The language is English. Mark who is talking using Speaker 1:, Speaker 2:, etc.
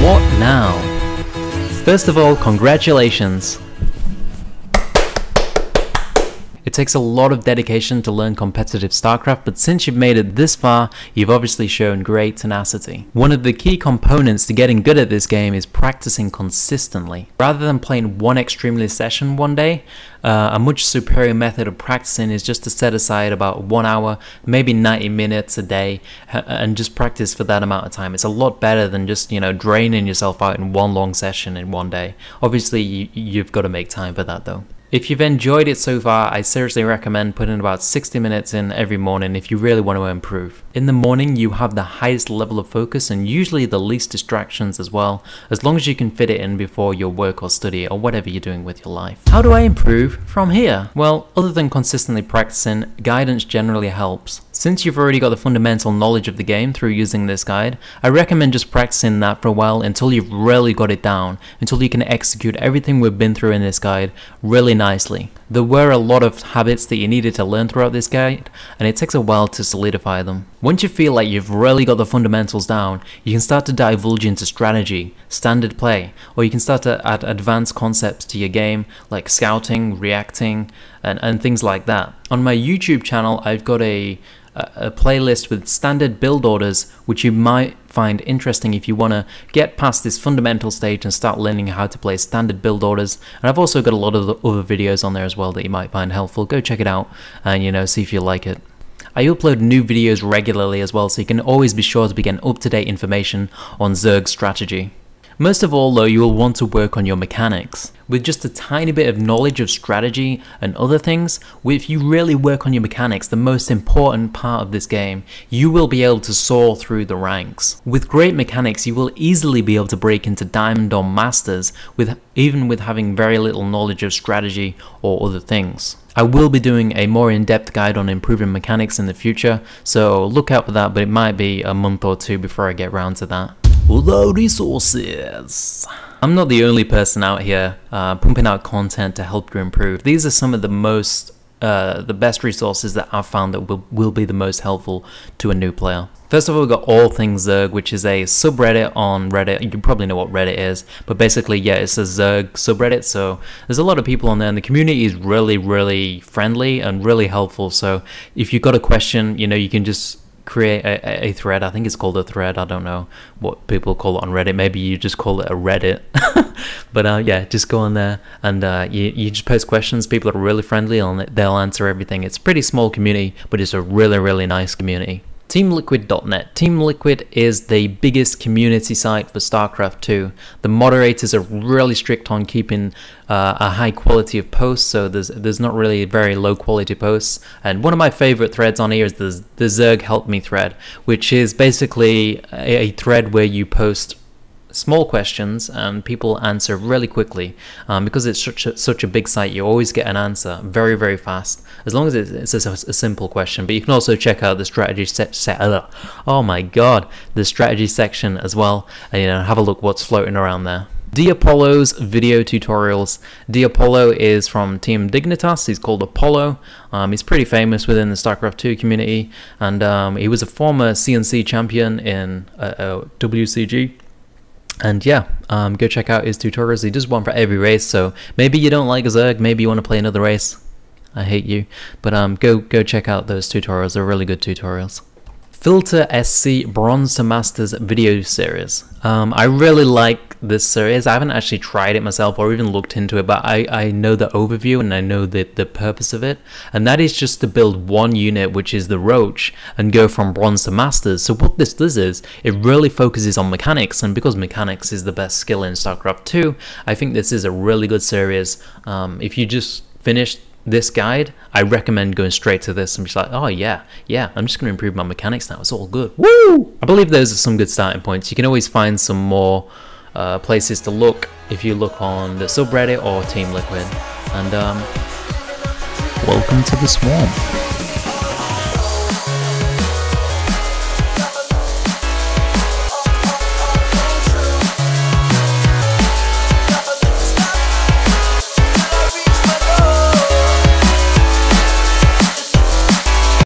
Speaker 1: What now? First of all, congratulations! It takes a lot of dedication to learn competitive StarCraft, but since you've made it this far, you've obviously shown great tenacity. One of the key components to getting good at this game is practicing consistently. Rather than playing one extremely session one day, a much superior method of practicing is just to set aside about 1 hour, maybe 90 minutes a day, and just practice for that amount of time. It's a lot better than just, draining yourself out in one long session in one day. Obviously, you've got to make time for that though. If you've enjoyed it so far, I seriously recommend putting about 60 minutes in every morning if you really want to improve. In the morning, you have the highest level of focus and usually the least distractions as well, as long as you can fit it in before your work or study or whatever you're doing with your life. How do I improve from here? Well, other than consistently practicing, guidance generally helps. Since you've already got the fundamental knowledge of the game through using this guide, I recommend just practicing that for a while until you've really got it down, until you can execute everything we've been through in this guide really nicely. There were a lot of habits that you needed to learn throughout this guide, and it takes a while to solidify them. Once you feel like you've really got the fundamentals down, you can start to divulge into strategy, standard play, or you can start to add advanced concepts to your game like scouting, reacting, and things like that. On my YouTube channel, I've got a playlist with standard build orders, which you might find interesting if you want to get past this fundamental stage and start learning how to play standard build orders. And I've also got a lot of other videos on there as well that you might find helpful. Go check it out and see if you like it. I upload new videos regularly as well, so you can always be sure to be getting up-to-date information on Zerg strategy. Most of all though, you will want to work on your mechanics. With just a tiny bit of knowledge of strategy and other things, if you really work on your mechanics, the most important part of this game, you will be able to soar through the ranks. With great mechanics, you will easily be able to break into Diamond or Masters, even with having very little knowledge of strategy or other things. I will be doing a more in-depth guide on improving mechanics in the future, so look out for that, but it might be a month or two before I get around to that. Other resources. I'm not the only person out here pumping out content to help you improve. These are some of the best resources that I've found that will be the most helpful to a new player. First of all, we've got All Things Zerg, which is a subreddit on Reddit. You probably know what Reddit is, but basically, yeah, it's a Zerg subreddit, so there's a lot of people on there, and the community is really, really friendly and really helpful. So if you've got a question, you can just create a thread. I think it's called a thread. I don't know what people call it on Reddit. Maybe you just call it a Reddit. But yeah, just go on there and you just post questions. People are really friendly and they'll answer everything. It's a pretty small community, but it's a really, really nice community. Teamliquid.net. Teamliquid is the biggest community site for StarCraft 2. The moderators are really strict on keeping a high quality of posts, so there's not really very low quality posts. And one of my favorite threads on here is the Zerg Help Me thread, which is basically a thread where you post small questions and people answer really quickly. Because it's such a big site, you always get an answer very, very fast, as long as it's a simple question. But you can also check out the strategy the strategy section as well, and have a look what's floating around there. Apollo's video tutorials. Apollo is from Team Dignitas. He's called Apollo. He's pretty famous within the StarCraft 2 community, and he was a former CNC champion in WCG. And yeah, go check out his tutorials. He does one for every race, so maybe you don't like Zerg, maybe you want to play another race. I hate you. But go check out those tutorials. They're really good tutorials. Filter SC Bronze to Masters video series. I really like this series. I haven't actually tried it myself or even looked into it, but I know the overview and I know the purpose of it, and that is just to build one unit, which is the Roach, and go from Bronze to Masters. So what this does is it really focuses on mechanics, and because mechanics is the best skill in StarCraft 2, I think this is a really good series. If you just finished this guide, I recommend going straight to this and be like, oh yeah, I'm just going to improve my mechanics now, it's all good. Woo! I believe those are some good starting points. You can always find some more places to look if you look on the subreddit or Teamliquid. And welcome to the swarm.